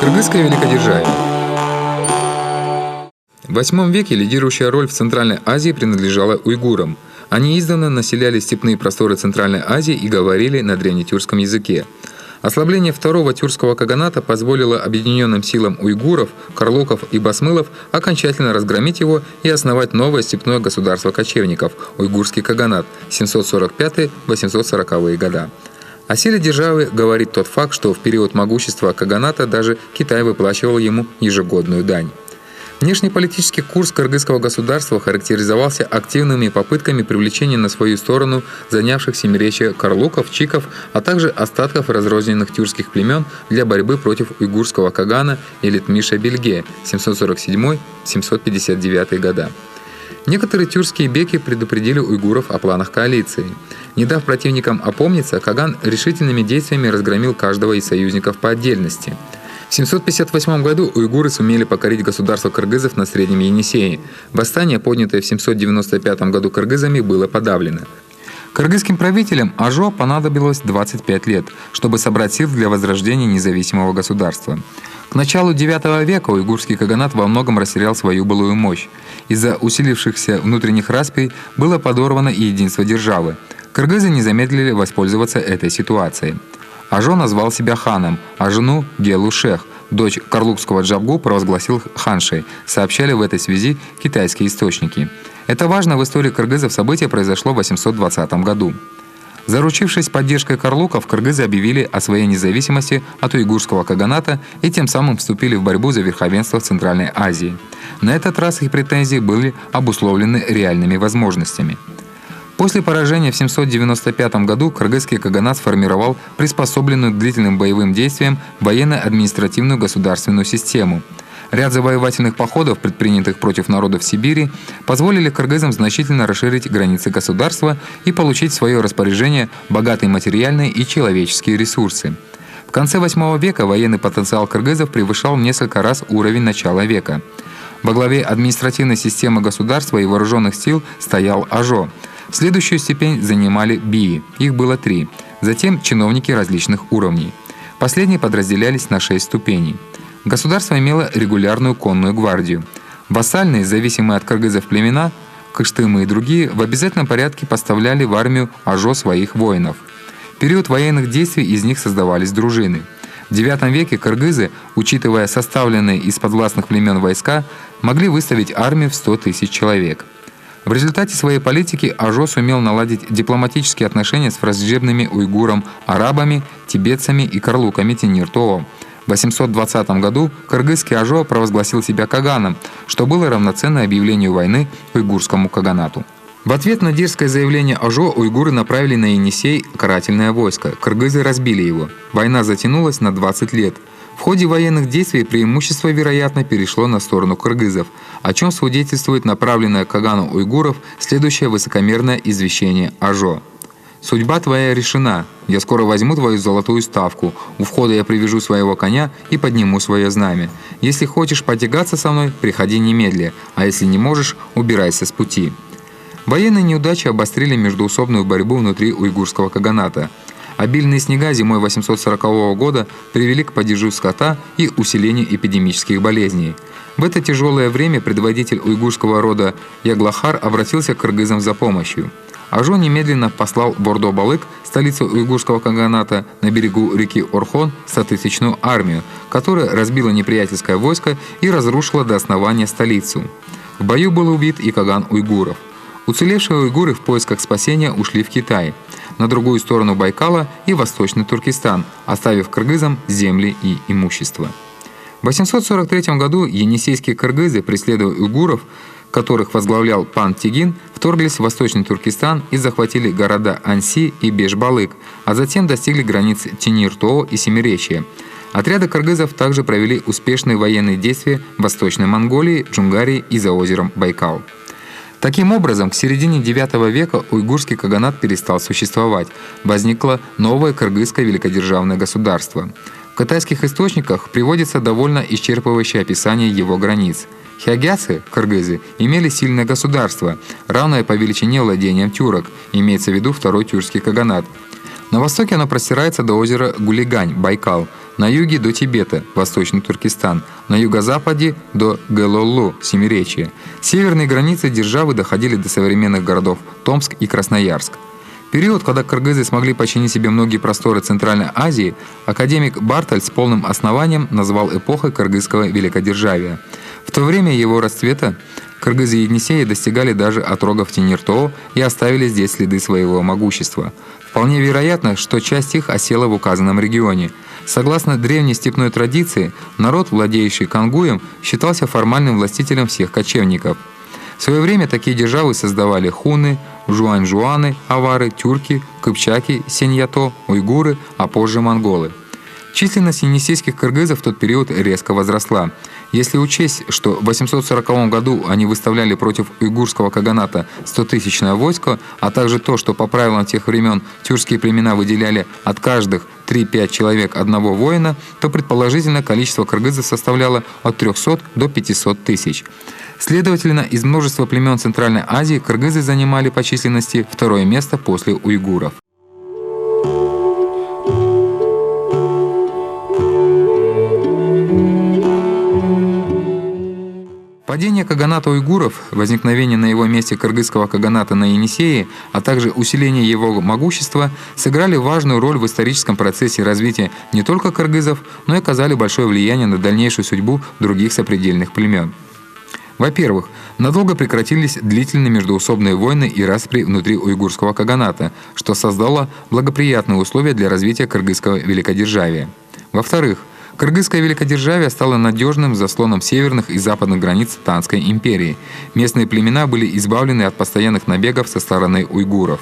Кыргызское великодержавие. В VIII веке лидирующая роль в Центральной Азии принадлежала уйгурам. Они издавна населяли степные просторы Центральной Азии и говорили на древнетюркском языке. Ослабление второго тюркского каганата позволило объединенным силам уйгуров, карлуков и басмылов окончательно разгромить его и основать новое степное государство кочевников – уйгурский каганат 745-840 года. О силе державы говорит тот факт, что в период могущества каганата даже Китай выплачивал ему ежегодную дань. Внешнеполитический курс кыргызского государства характеризовался активными попытками привлечения на свою сторону занявших семиречье карлуков, чиков, а также остатков разрозненных тюркских племен для борьбы против уйгурского кагана Илитмиша-Бельге 747-759 года. Некоторые тюркские беки предупредили уйгуров о планах коалиции. Не дав противникам опомниться, Каган решительными действиями разгромил каждого из союзников по отдельности. В 758 году уйгуры сумели покорить государство кыргызов на Среднем Енисее. Восстание, поднятое в 795 году кыргызами, было подавлено. Кыргызским правителям Ажо понадобилось 25 лет, чтобы собрать сил для возрождения независимого государства. К началу IX века уйгурский каганат во многом растерял свою былую мощь. Из-за усилившихся внутренних расприй было подорвано и единство державы. Кыргызы не замедлили воспользоваться этой ситуацией. Ажо назвал себя ханом, а жену – Гелу-Шех, дочь карлукского Джабгу, провозгласил ханшей, сообщали в этой связи китайские источники. Это важное в истории кыргызов событие произошло в 820 году. Заручившись поддержкой карлуков, кыргызы объявили о своей независимости от уйгурского каганата и тем самым вступили в борьбу за верховенство в Центральной Азии. На этот раз их претензии были обусловлены реальными возможностями. После поражения в 795 году кыргызский каганат сформировал приспособленную к длительным боевым действиям военно-административную государственную систему. Ряд завоевательных походов, предпринятых против народов Сибири, позволили кыргызам значительно расширить границы государства и получить в свое распоряжение богатые материальные и человеческие ресурсы. В конце VIII века военный потенциал кыргызов превышал в несколько раз уровень начала века. Во главе административной системы государства и вооруженных сил стоял Ажо. Следующую степень занимали бии, их было 3, затем чиновники различных уровней. Последние подразделялись на 6 ступеней. Государство имело регулярную конную гвардию. Вассальные, зависимые от кыргызов племена, кыштымы и другие, в обязательном порядке поставляли в армию Ажо своих воинов. В период военных действий из них создавались дружины. В IX веке кыргызы, учитывая составленные из подвластных племен войска, могли выставить армию в 100 тысяч человек. В результате своей политики Ажо сумел наладить дипломатические отношения с враждебными уйгурам, арабами, тибетцами и карлуками Тинир-Тоо. В 820 году кыргызский Ажо провозгласил себя каганом, что было равноценно объявлению войны уйгурскому каганату. В ответ на дерзкое заявление Ажо уйгуры направили на Енисей карательное войско. Кыргызы разбили его. Война затянулась на 20 лет. В ходе военных действий преимущество, вероятно, перешло на сторону кыргызов, о чем свидетельствует направленное к Кагану уйгуров следующее высокомерное извещение Ажо. «Судьба твоя решена. Я скоро возьму твою золотую ставку. У входа я привяжу своего коня и подниму свое знамя. Если хочешь потягаться со мной, приходи немедля, а если не можешь, убирайся с пути». Военные неудачи обострили междоусобную борьбу внутри уйгурского каганата. Обильные снега зимой 840 года привели к падежу скота и усилению эпидемических болезней. В это тяжелое время предводитель уйгурского рода Яглахар обратился к кыргызам за помощью. Ажо немедленно послал в Ордо-Балык, столицу уйгурского каганата, на берегу реки Орхон 100-тысячную армию, которая разбила неприятельское войско и разрушила до основания столицу. В бою был убит и каган уйгуров. Уцелевшие уйгуры в поисках спасения ушли в Китай, на другую сторону Байкала и Восточный Туркестан, оставив кыргызам земли и имущество. В 843 году енисейские кыргызы, преследуя уйгуров, которых возглавлял пан Тигин, вторглись в Восточный Туркестан и захватили города Анси и Беш-Балык, а затем достигли границ Тинир-Тоо и Семиречья. Отряды кыргызов также провели успешные военные действия в Восточной Монголии, Джунгарии и за озером Байкал. Таким образом, к середине IX века уйгурский каганат перестал существовать. Возникло новое кыргызское великодержавное государство. В китайских источниках приводится довольно исчерпывающее описание его границ. Хягясы, кыргызы, имели сильное государство, равное по величине владениям тюрок, имеется в виду второй тюркский каганат. На востоке оно простирается до озера Гулигань, Байкал. на юге до Тибета, Восточный Туркестан, на юго-западе до Гэлоллу, Семиречье. Северные границы державы доходили до современных городов Томск и Красноярск. Период, когда кыргызы смогли подчинить себе многие просторы Центральной Азии, академик Бартоль с полным основанием назвал эпохой кыргызского великодержавия. В то время его расцвета кыргызы Енисея достигали даже отрогов Тениртоо и оставили здесь следы своего могущества. Вполне вероятно, что часть их осела в указанном регионе. Согласно древней степной традиции, народ, владеющий Кангуем, считался формальным властителем всех кочевников. В свое время такие державы создавали хуны, жуань-жуаны, авары, тюрки, кыпчаки, сеньято, уйгуры, а позже монголы. Численность енисейских кыргызов в тот период резко возросла. Если учесть, что в 840 году они выставляли против уйгурского каганата 100-тысячное войско, а также то, что по правилам тех времен тюркские племена выделяли от каждых 3-5 человек одного воина, то предположительно количество кыргызов составляло от 300 до 500 тысяч. Следовательно, из множества племен Центральной Азии кыргызы занимали по численности второе место после уйгуров. Падение каганата уйгуров, возникновение на его месте кыргызского каганата на Енисее, а также усиление его могущества сыграли важную роль в историческом процессе развития не только кыргызов, но и оказали большое влияние на дальнейшую судьбу других сопредельных племен. Во-первых, надолго прекратились длительные междоусобные войны и распри внутри уйгурского каганата, что создало благоприятные условия для развития кыргызского великодержавия. Во-вторых, кыргызское великодержавие стало надежным заслоном северных и западных границ Танской империи. Местные племена были избавлены от постоянных набегов со стороны уйгуров.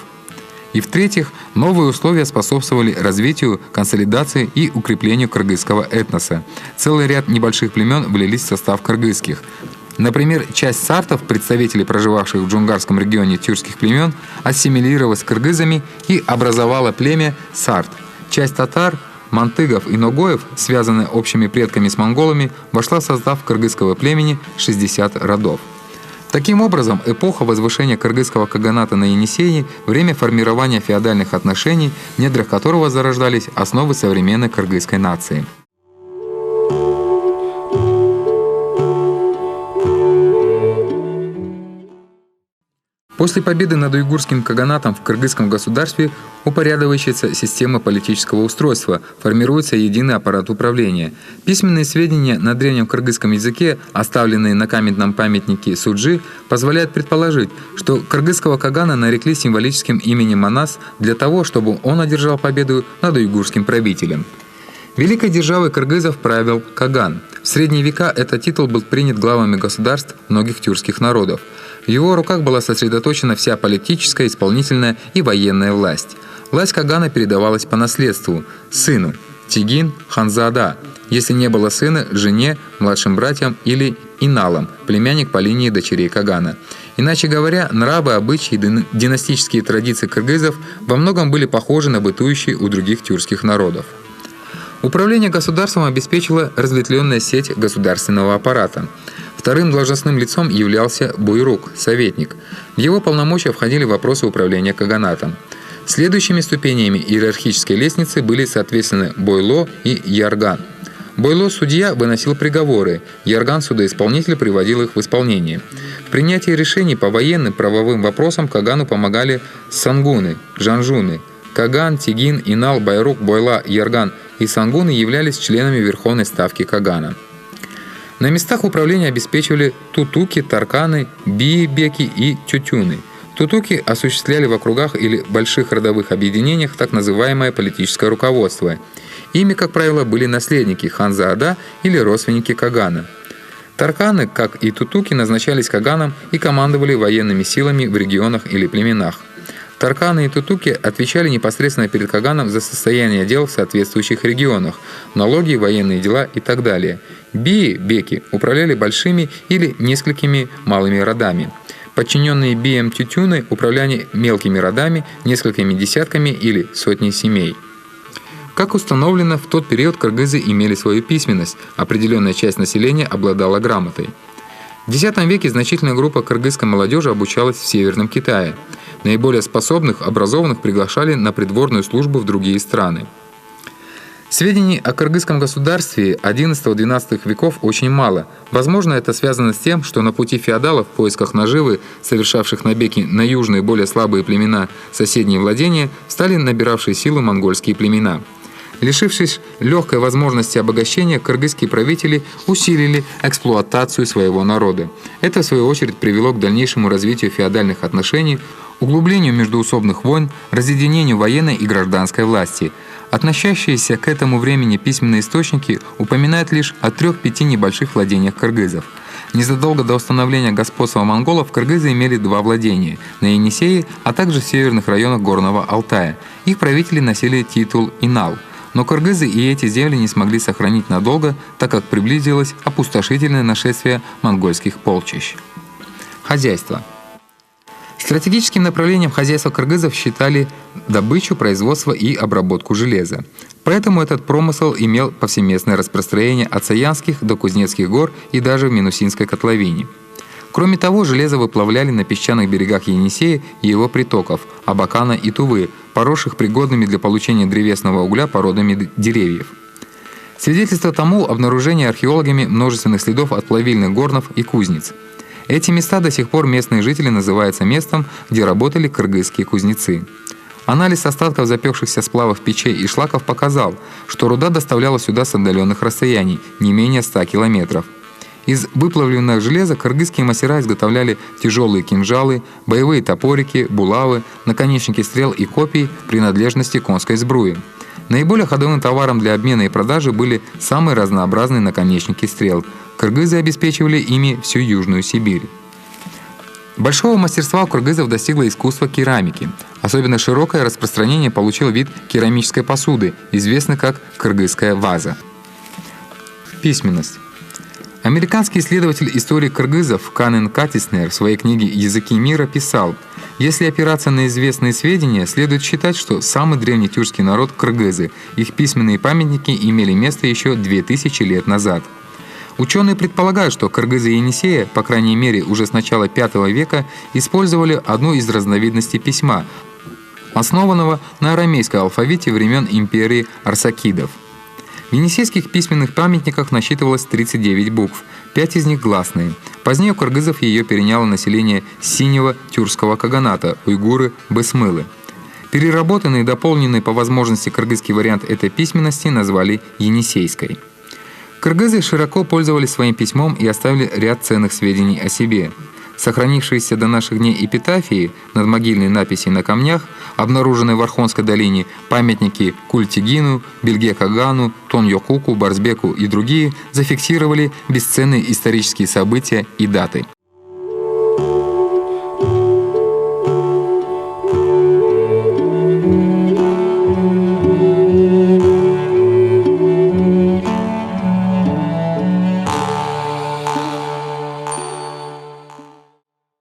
И в-третьих, новые условия способствовали развитию, консолидации и укреплению кыргызского этноса. Целый ряд небольших племен влились в состав кыргызских. Например, часть сартов, представителей проживавших в джунгарском регионе тюркских племен, ассимилировалась с кыргызами и образовала племя сарт. Часть татар, мантыгов и ногоев, связанная общими предками с монголами, вошла в состав кыргызского племени 60 родов. Таким образом, эпоха возвышения кыргызского каганата на Енисее – время формирования феодальных отношений, в недрах которого зарождались основы современной кыргызской нации. После победы над уйгурским каганатом в кыргызском государстве упорядочивается система политического устройства, формируется единый аппарат управления. Письменные сведения на древнем кыргызском языке, оставленные на каменном памятнике Суджи, позволяют предположить, что кыргызского кагана нарекли символическим именем Манас для того, чтобы он одержал победу над уйгурским правителем. Великой державой кыргызов правил Каган. В средние века этот титул был принят главами государств многих тюркских народов. В его руках была сосредоточена вся политическая, исполнительная и военная власть. Власть Кагана передавалась по наследству – сыну – Тигин, Ханзада, если не было сына – жене, младшим братьям или иналам, племянник по линии дочерей Кагана. Иначе говоря, нравы, обычаи и династические традиции кыргызов во многом были похожи на бытующие у других тюркских народов. Управление государством обеспечила разветвленная сеть государственного аппарата. Вторым должностным лицом являлся буйрук, советник. В его полномочия входили вопросы управления каганатом. Следующими ступенями иерархической лестницы были, соответственно, бойло и ярган. Бойло – судья, выносил приговоры, ярган – судоисполнитель, приводил их в исполнение. В принятии решений по военным правовым вопросам кагану помогали сангуны, жанжуны. Каган, Тигин, Инал, Байрук, Бойла, Ярган и сангуны являлись членами Верховной Ставки Кагана. На местах управления обеспечивали тутуки, тарканы, бии-беки и тютюны. Тутуки осуществляли в округах или больших родовых объединениях так называемое политическое руководство. Ими, как правило, были наследники ханзаада или родственники Кагана. Тарканы, как и тутуки, назначались Каганом и командовали военными силами в регионах или племенах. Тарканы и тутуки отвечали непосредственно перед Каганом за состояние дел в соответствующих регионах, налоги, военные дела и так далее. Бии-беки управляли большими или несколькими малыми родами. Подчиненные биям тютюны управляли мелкими родами, несколькими десятками или сотней семей. Как установлено, в тот период кыргызы имели свою письменность, определенная часть населения обладала грамотой. В X веке значительная группа кыргызской молодежи обучалась в Северном Китае. Наиболее способных, образованных приглашали на придворную службу в другие страны. Сведений о кыргызском государстве XI-XII веков очень мало. Возможно, это связано с тем, что на пути феодалов в поисках наживы, совершавших набеги на южные, более слабые племена соседние владения, стали набиравшие силу монгольские племена. Лишившись легкой возможности обогащения, кыргызские правители усилили эксплуатацию своего народа. Это, в свою очередь, привело к дальнейшему развитию феодальных отношений, углублению междоусобных войн, разъединению военной и гражданской власти. Относящиеся к этому времени письменные источники упоминают лишь о 3-5 небольших владениях кыргызов. Незадолго до установления господства монголов кыргызы имели 2 владения – на Енисее, а также в северных районах Горного Алтая. Их правители носили титул «инал». Но кыргызы и эти земли не смогли сохранить надолго, так как приблизилось опустошительное нашествие монгольских полчищ. Хозяйство. Стратегическим направлением хозяйства кыргызов считали добычу, производство и обработку железа. Поэтому этот промысел имел повсеместное распространение от Саянских до Кузнецких гор и даже в Минусинской котловине. Кроме того, железо выплавляли на песчаных берегах Енисея и его притоков – Абакана и Тувы, поросших пригодными для получения древесного угля породами деревьев. Свидетельство тому – обнаружение археологами множественных следов от плавильных горнов и кузниц. Эти места до сих пор местные жители называются местом, где работали кыргызские кузнецы. Анализ остатков запекшихся сплавов печей и шлаков показал, что руда доставляла сюда с отдаленных расстояний, не менее 100 километров. Из выплавленного железа кыргызские мастера изготовляли тяжелые кинжалы, боевые топорики, булавы, наконечники стрел и копий принадлежности конской сбруи. Наиболее ходовым товаром для обмена и продажи были самые разнообразные наконечники стрел. Кыргызы обеспечивали ими всю Южную Сибирь. Большого мастерства у кыргызов достигло искусство керамики. Особенно широкое распространение получил вид керамической посуды, известный как кыргызская ваза. Письменность. Американский исследователь истории кыргызов Канен Катиснер в своей книге «Языки мира» писал: «Если опираться на известные сведения, следует считать, что самый древний тюркский народ – кыргызы. Их письменные памятники имели место еще 2000 лет назад». Ученые предполагают, что кыргызы Енисея, по крайней мере уже с начала V века, использовали одну из разновидностей письма, основанного на арамейском алфавите времен империи арсакидов. В енисейских письменных памятниках насчитывалось 39 букв, 5 из них гласные. Позднее у кыргызов ее переняло население синего тюркского каганата – уйгуры, бысмылы. Переработанный и дополненный по возможности кыргызский вариант этой письменности назвали енисейской. Кыргызы широко пользовались своим письмом и оставили ряд ценных сведений о себе. Сохранившиеся до наших дней эпитафии, надмогильные написи на камнях, обнаруженные в Орхонской долине, памятники Культигину, Бельге-Кагану, Тон-Йокуку, Барсбеку и другие зафиксировали бесценные исторические события и даты.